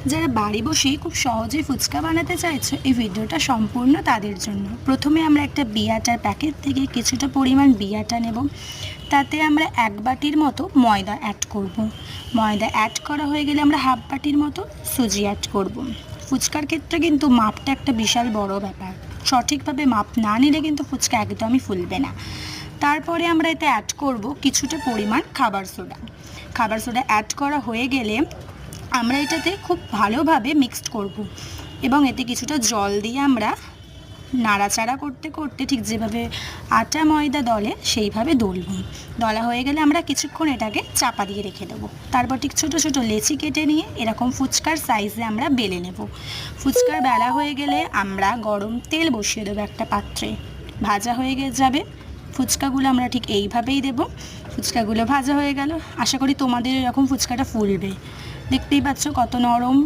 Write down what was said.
যারা বাড়ি বসেই খুব সহজেই ফুচকা বানাতে চাইছো, এই ভিডিওটা সম্পূর্ণ তাদের জন্য। প্রথমে আমরা একটা বিয়াটার প্যাকেট থেকে কিছুটা পরিমাণ বিয়াটা নেব। তাতে আমরা 1 বাটির মতো ময়দা অ্যাড করব। ময়দা অ্যাড করা হয়ে গেলে আমরা হাফ বাটির মতো সুজি অ্যাড করব। ফুচকার ক্ষেত্রে কিন্তু মাপটা একটা বিশাল বড় ব্যাপার। সঠিকভাবে মাপ না নিলে কিন্তু ফুচকা একদমই ফুলবে না। তারপরে আমরা এতে অ্যাড করব কিছুটা পরিমাণ খাবার সোডা। খাবার সোডা অ্যাড করা হয়ে গেলে আমরা এটাতে খুব ভালোভাবে মিক্সড করব এবং এতে কিছুটা জল দিয়ে আমরা নাড়াচাড়া করতে করতে ঠিক যেভাবে আটা ময়দা দলে সেইভাবে দলব। দলা হয়ে গেলে আমরা কিছুক্ষণ এটাকে চাপা দিয়ে রেখে দেবো। তারপর ঠিক ছোটো ছোটো লেচি কেটে নিয়ে এরকম ফুচকার সাইজে আমরা বেলে নেব। ফুচকার বেলা হয়ে গেলে আমরা গরম তেল বসিয়ে দেবো একটা পাত্রে। ভাজা হয়ে যাবে ফুচকাগুলো আমরা ঠিক এইভাবেই দেব। ফুচকাগুলো ভাজা হয়ে গেল। আশা করি তোমাদের এরকম ফুচকাটা ফুলবে। দেখতেই পাচ্ছ কত নরম